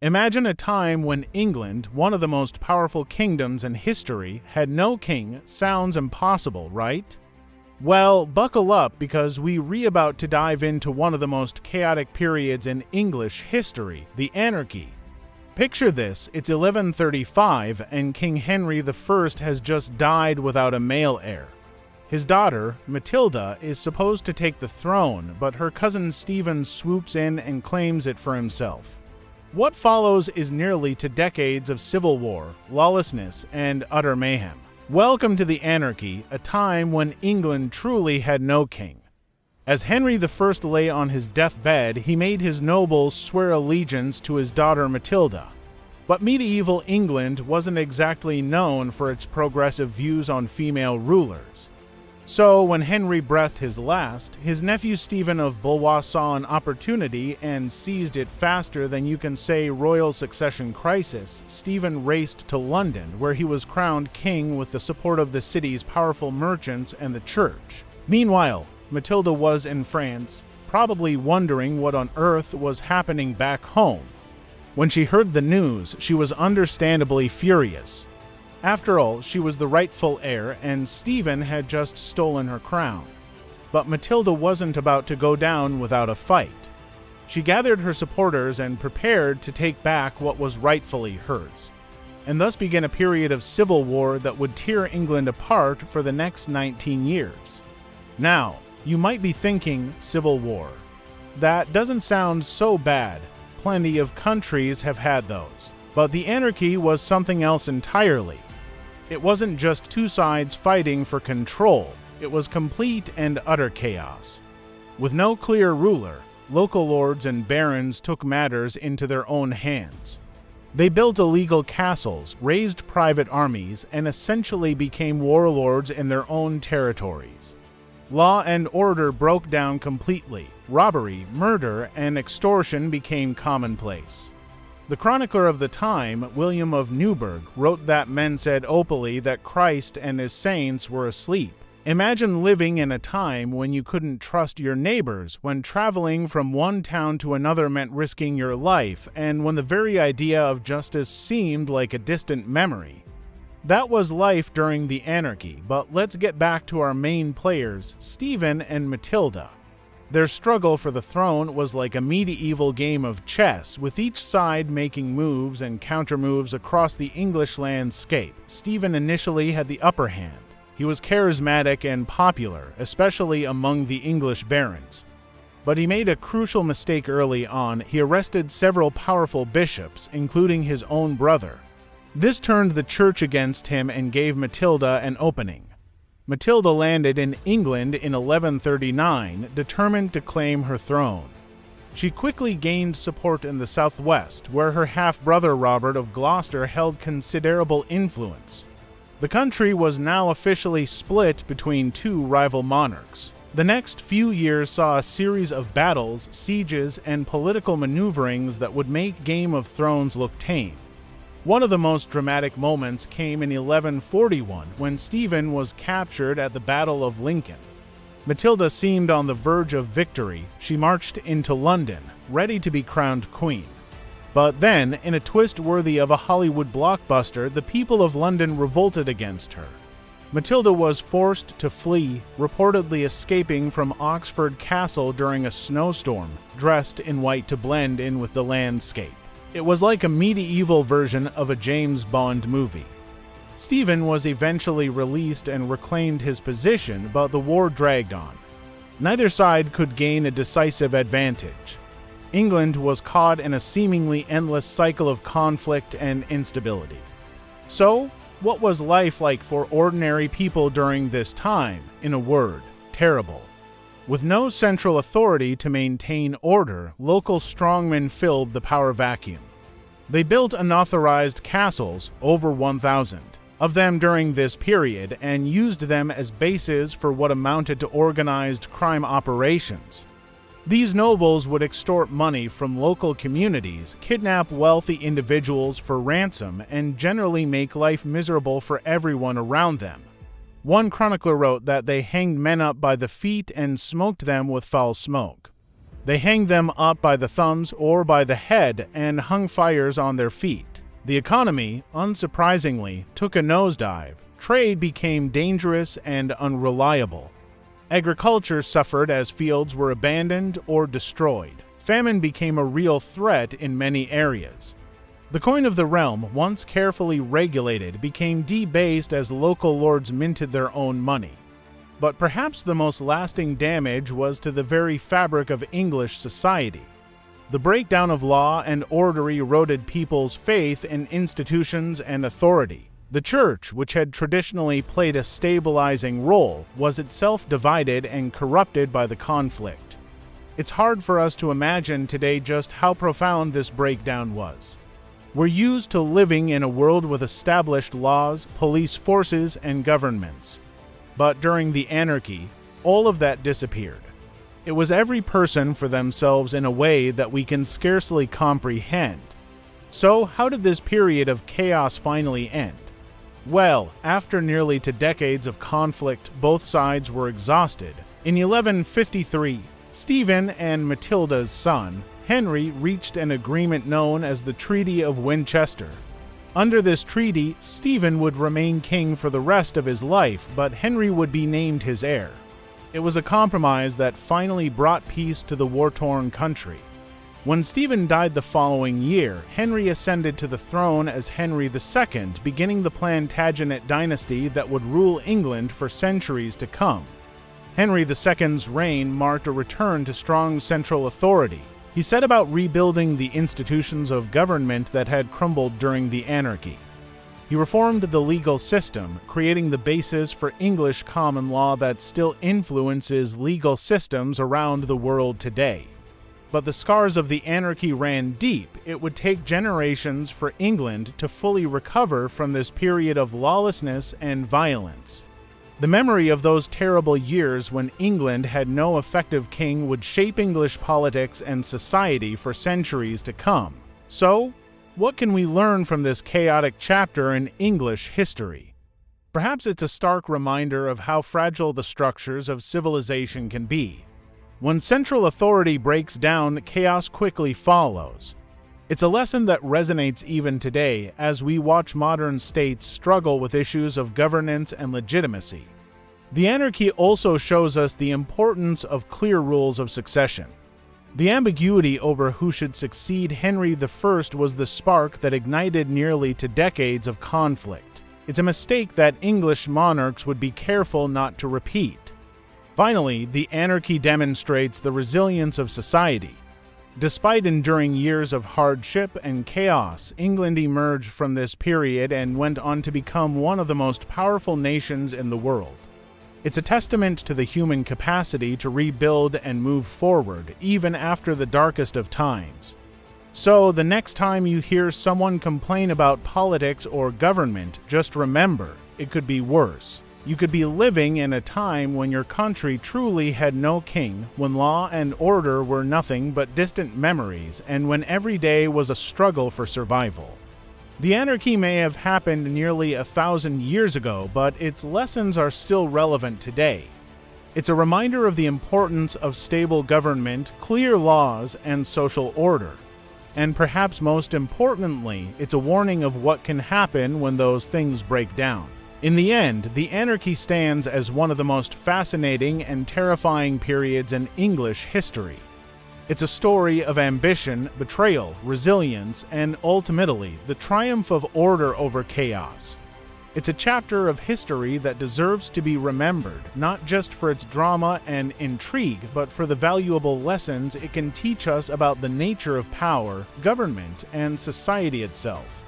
Imagine a time when England, one of the most powerful kingdoms in history, had no king. Sounds impossible, right? Well, buckle up because we're about to dive into one of the most chaotic periods in English history, the Anarchy. Picture this, it's 1135 and King Henry I has just died without a male heir. His daughter, Matilda, is supposed to take the throne, but her cousin Stephen swoops in and claims it for himself. What follows is nearly 2 decades of civil war, lawlessness, and utter mayhem. Welcome to the Anarchy, a time when England truly had no king. As Henry I lay on his deathbed, he made his nobles swear allegiance to his daughter Matilda. But medieval England wasn't exactly known for its progressive views on female rulers. So, when Henry breathed his last, his nephew Stephen of Blois saw an opportunity and seized it faster than you can say royal succession crisis. Stephen raced to London, where he was crowned king with the support of the city's powerful merchants and the church. Meanwhile, Matilda was in France, probably wondering what on earth was happening back home. When she heard the news, she was understandably furious. After all, she was the rightful heir, and Stephen had just stolen her crown. But Matilda wasn't about to go down without a fight. She gathered her supporters and prepared to take back what was rightfully hers, and thus began a period of civil war that would tear England apart for the next 19 years. Now, you might be thinking, civil war. That doesn't sound so bad. Plenty of countries have had those. But the Anarchy was something else entirely. It wasn't just two sides fighting for control, it was complete and utter chaos. With no clear ruler, local lords and barons took matters into their own hands. They built illegal castles, raised private armies, and essentially became warlords in their own territories. Law and order broke down completely. Robbery, murder, and extortion became commonplace. The chronicler of the time, William of Newburgh, wrote that men said openly that Christ and his saints were asleep. Imagine living in a time when you couldn't trust your neighbors, when traveling from one town to another meant risking your life, and when the very idea of justice seemed like a distant memory. That was life during the Anarchy, but let's get back to our main players, Stephen and Matilda. Their struggle for the throne was like a medieval game of chess, with each side making moves and countermoves across the English landscape. Stephen initially had the upper hand. He was charismatic and popular, especially among the English barons. But he made a crucial mistake early on. He arrested several powerful bishops, including his own brother. This turned the church against him and gave Matilda an opening. Matilda landed in England in 1139, determined to claim her throne. She quickly gained support in the southwest, where her half-brother Robert of Gloucester held considerable influence. The country was now officially split between two rival monarchs. The next few years saw a series of battles, sieges, and political maneuverings that would make Game of Thrones look tame. One of the most dramatic moments came in 1141 when Stephen was captured at the Battle of Lincoln. Matilda seemed on the verge of victory. She marched into London, ready to be crowned queen. But then, in a twist worthy of a Hollywood blockbuster, the people of London revolted against her. Matilda was forced to flee, reportedly escaping from Oxford Castle during a snowstorm, dressed in white to blend in with the landscape. It was like a medieval version of a James Bond movie. Stephen was eventually released and reclaimed his position, but the war dragged on. Neither side could gain a decisive advantage. England was caught in a seemingly endless cycle of conflict and instability. So, what was life like for ordinary people during this time? In a word, terrible. With no central authority to maintain order, local strongmen filled the power vacuum. They built unauthorized castles, over 1,000 of them during this period, and used them as bases for what amounted to organized crime operations. These nobles would extort money from local communities, kidnap wealthy individuals for ransom, and generally make life miserable for everyone around them. One chronicler wrote that they hanged men up by the feet and smoked them with foul smoke. They hanged them up by the thumbs or by the head and hung fires on their feet. The economy, unsurprisingly, took a nosedive. Trade became dangerous and unreliable. Agriculture suffered as fields were abandoned or destroyed. Famine became a real threat in many areas. The coin of the realm, once carefully regulated, became debased as local lords minted their own money. But perhaps the most lasting damage was to the very fabric of English society. The breakdown of law and order eroded people's faith in institutions and authority. The church, which had traditionally played a stabilizing role, was itself divided and corrupted by the conflict. It's hard for us to imagine today just how profound this breakdown was. We're used to living in a world with established laws, police forces, and governments. But during the Anarchy, all of that disappeared. It was every person for themselves in a way that we can scarcely comprehend. So, how did this period of chaos finally end? Well, after nearly 2 decades of conflict, both sides were exhausted. In 1153, Stephen and Matilda's son, Henry, reached an agreement known as the Treaty of Winchester. Under this treaty, Stephen would remain king for the rest of his life, but Henry would be named his heir. It was a compromise that finally brought peace to the war-torn country. When Stephen died the following year, Henry ascended to the throne as Henry II, beginning the Plantagenet dynasty that would rule England for centuries to come. Henry II's reign marked a return to strong central authority. He set about rebuilding the institutions of government that had crumbled during the Anarchy. He reformed the legal system, creating the basis for English common law that still influences legal systems around the world today. But the scars of the Anarchy ran deep. It would take generations for England to fully recover from this period of lawlessness and violence. The memory of those terrible years when England had no effective king would shape English politics and society for centuries to come. So, what can we learn from this chaotic chapter in English history? Perhaps it's a stark reminder of how fragile the structures of civilization can be. When central authority breaks down, chaos quickly follows. It's a lesson that resonates even today as we watch modern states struggle with issues of governance and legitimacy. The Anarchy also shows us the importance of clear rules of succession. The ambiguity over who should succeed Henry I was the spark that ignited nearly 2 decades of conflict. It's a mistake that English monarchs would be careful not to repeat. Finally, the Anarchy demonstrates the resilience of society. Despite enduring years of hardship and chaos, England emerged from this period and went on to become one of the most powerful nations in the world. It's a testament to the human capacity to rebuild and move forward, even after the darkest of times. So, the next time you hear someone complain about politics or government, just remember, it could be worse. You could be living in a time when your country truly had no king, when law and order were nothing but distant memories, and when every day was a struggle for survival. The Anarchy may have happened nearly 1,000 years ago, but its lessons are still relevant today. It's a reminder of the importance of stable government, clear laws, and social order. And perhaps most importantly, it's a warning of what can happen when those things break down. In the end, the Anarchy stands as one of the most fascinating and terrifying periods in English history. It's a story of ambition, betrayal, resilience, and ultimately, the triumph of order over chaos. It's a chapter of history that deserves to be remembered, not just for its drama and intrigue, but for the valuable lessons it can teach us about the nature of power, government, and society itself.